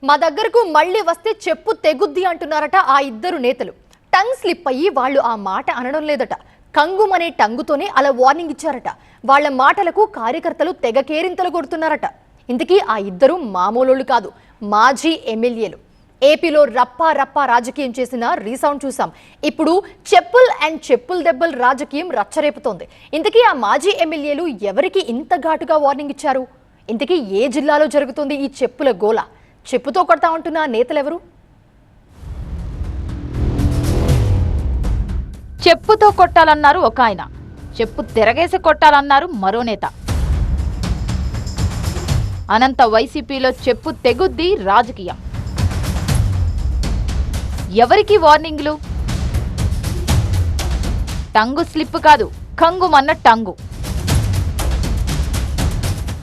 మా దగ్గరకు మళ్ళీ వస్తే చెప్పు తెగుద్ది అంటున్నారట ఆ ఇద్దరు నేతలు. టంగ్ స్లిప్ అయ్యి వాళ్ళు ఆ మాట అనడం లేదట. కంగుమనే టంగుతోనే అలా వార్నింగ్ ఇచ్చారట. వాళ్ళ మాటలకు కార్యకర్తలు తెగ కేరింతలు కొడుతున్నారట. ఇంతకీ ఆ ఇద్దరు మామూలు కాదు, మాజీ ఎమ్మెల్యేలు. ఏపీలో రప్పా రప్పా రాజకీయం చేసిన రీసౌండ్ చూసాం. ఇప్పుడు చెప్పుల్ దెబ్బల్ రాజకీయం రచ్చరేపుతోంది. ఇంతకీ ఆ మాజీ ఎమ్మెల్యేలు ఎవరికి ఇంత ఘాటుగా వార్నింగ్ ఇచ్చారు? ఇంతకీ ఏ జిల్లాలో జరుగుతుంది ఈ చెప్పుల గోల? చెప్పుతో కొడతా ఉంటున్న నేతలెవరు? చెప్పుతో కొట్టాలన్నారు ఒక ఆయన, చెప్పు తిరగేసి కొట్టాలన్నారు మరో నేత. అనంత వైసీపీలో చెప్పు తెగుద్ది రాజకీయం. ఎవరికి వార్నింగ్లు? టంగు స్లిప్ కాదు, కంగుమన్న టంగు.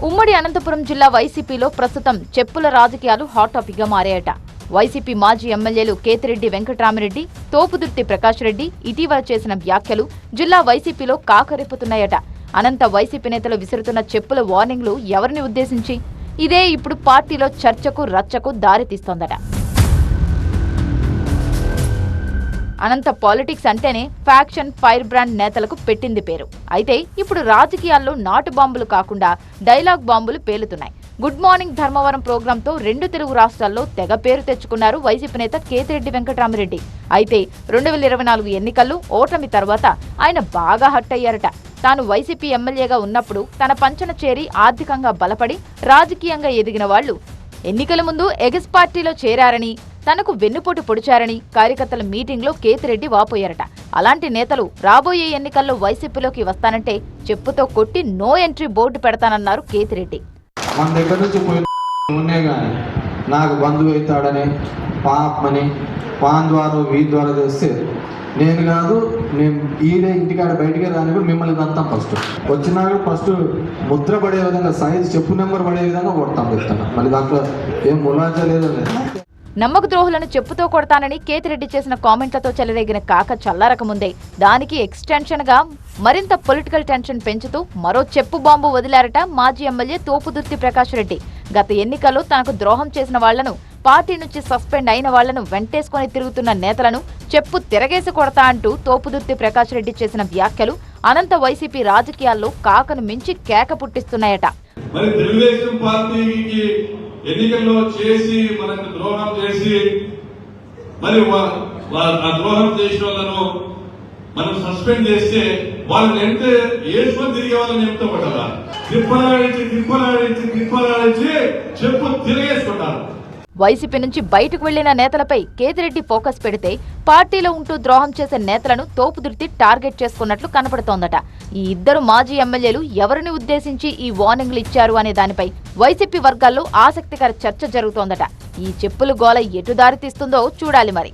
ఉమ్మడి అనంతపురం జిల్లా వైసీపీలో ప్రస్తుతం చెప్పుల రాజకీయాలు హాట్ టాపిక్ గా మారాయట. వైసీపీ మాజీ ఎమ్మెల్యేలు కేతిరెడ్డి వెంకటరామిరెడ్డి, తోపుదుర్తి ప్రకాష్ రెడ్డి ఇటీవల చేసిన వ్యాఖ్యలు జిల్లా వైసీపీలో కాకరేపుతున్నాయట. అనంత వైసీపీ నేతలు విసురుతున్న చెప్పుల వార్నింగ్లు ఎవరిని ఉద్దేశించి? ఇదే ఇప్పుడు పార్టీలో చర్చకు రచ్చకు దారితీస్తోందట. అనంత పాలిటిక్స్ అంటేనే ఫ్యాక్షన్ ఫైర్ బ్రాండ్ నేతలకు పెట్టింది పేరు. అయితే ఇప్పుడు రాజకీయాల్లో నాటు బాంబులు కాకుండా డైలాగ్ బాంబులు పేలుతున్నాయి. గుడ్ మార్నింగ్ ధర్మవరం ప్రోగ్రాంతో 2 తెలుగు రాష్ట్రాల్లో తెగ పేరు తెచ్చుకున్నారు వైసీపీ నేత కేతిరెడ్డి వెంకటరామిరెడ్డి. అయితే 2024 ఎన్నికల్లో ఓటమి తర్వాత ఆయన బాగా హట్ అయ్యారట. తాను వైసీపీ ఎమ్మెల్యేగా ఉన్నప్పుడు తన పంచన చేరి ఆర్థికంగా బలపడి రాజకీయంగా ఎదిగిన వాళ్లు ఎన్నికల ముందు ఎగస్ పార్టీలో చేరారని, తనకు వెన్నుపోటు పొడిచారని కార్యకర్తల మీటింగ్లో కేతిరెడ్డి వాపోయారట. అలాంటి నేతలు రాబోయే ఎన్నికల్లో వైసీపీలోకి వస్తానంటే చెప్పుతో కొట్టి నో ఎంట్రీ బోర్డు పెడతానన్నారు కేతిరెడ్డి. మన దగ్గర నుంచి పోయినే కానీ నాకు బంధువు అవుతాడని పాపమని పాన్ ద్వారా వీధి ద్వారా తెస్తే నేను కాదు, నేను ఈడే ఇంటికాడ బయటికే రాని కూడా మిమ్మల్ని అంతా ఫస్ట్ వచ్చినాక ఫస్ట్ ముద్ర పడే విధంగా సైజ్ చెప్పు నెంబర్ పడే విధంగా కొడతాం చెప్తాను. మళ్ళీ దాంట్లో ఏం ములాచా లేదండి. నమ్మక ద్రోహులను చెప్పుతో కొడతానని కేతిరెడ్డి చేసిన కామెంట్లతో చెలరేగిన కాక చల్లారకముందే దానికి ఎక్స్టెన్షన్ గా మరింత పొలిటికల్ టెన్షన్ పెంచుతూ మరో చెప్పు బాంబు వదిలారట మాజీ ఎమ్మెల్యే తోపుదుర్తి ప్రకాష్ రెడ్డి. గత ఎన్నికల్లో తనకు ద్రోహం చేసిన వాళ్లను, పార్టీ నుంచి సస్పెండ్ అయిన వాళ్లను వెంటేసుకుని తిరుగుతున్న నేతలను చెప్పు తిరగేసి కొడతా అంటూ తోపుదుర్తి ప్రకాష్ రెడ్డి చేసిన వ్యాఖ్యలు అనంత వైసీపీ రాజకీయాల్లో కాకను మించి కేక పుట్టిస్తున్నాయట. ఎన్నికల్లో చేసి మనకు ద్రోహం చేసి మరి ఆ ద్రోహం చేసిన వాళ్ళను మనం సస్పెండ్ చేస్తే వాళ్ళని ఎంత ఏసుకొని తిరిగే వాళ్ళని చెప్తూ పడ్డారా? తిప్పలాడించి చెప్పు తిరిగేసుకుంటారు. వైసీపీ నుంచి బయటకు వెళ్లిన నేతలపై కేతిరెడ్డి ఫోకస్ పెడితే పార్టీలో ఉంటూ ద్రోహం చేసే నేతలను తోపుదుర్తి టార్గెట్ చేసుకున్నట్లు కనపడుతోందట. ఈ ఇద్దరు మాజీ ఎమ్మెల్యేలు ఎవరిని ఉద్దేశించి ఈ వార్నింగ్లు ఇచ్చారు అనే దానిపై వైసీపీ వర్గాల్లో ఆసక్తికర చర్చ జరుగుతోందట. ఈ చెప్పులు గోల ఎటు దారి తీస్తుందో చూడాలి మరి.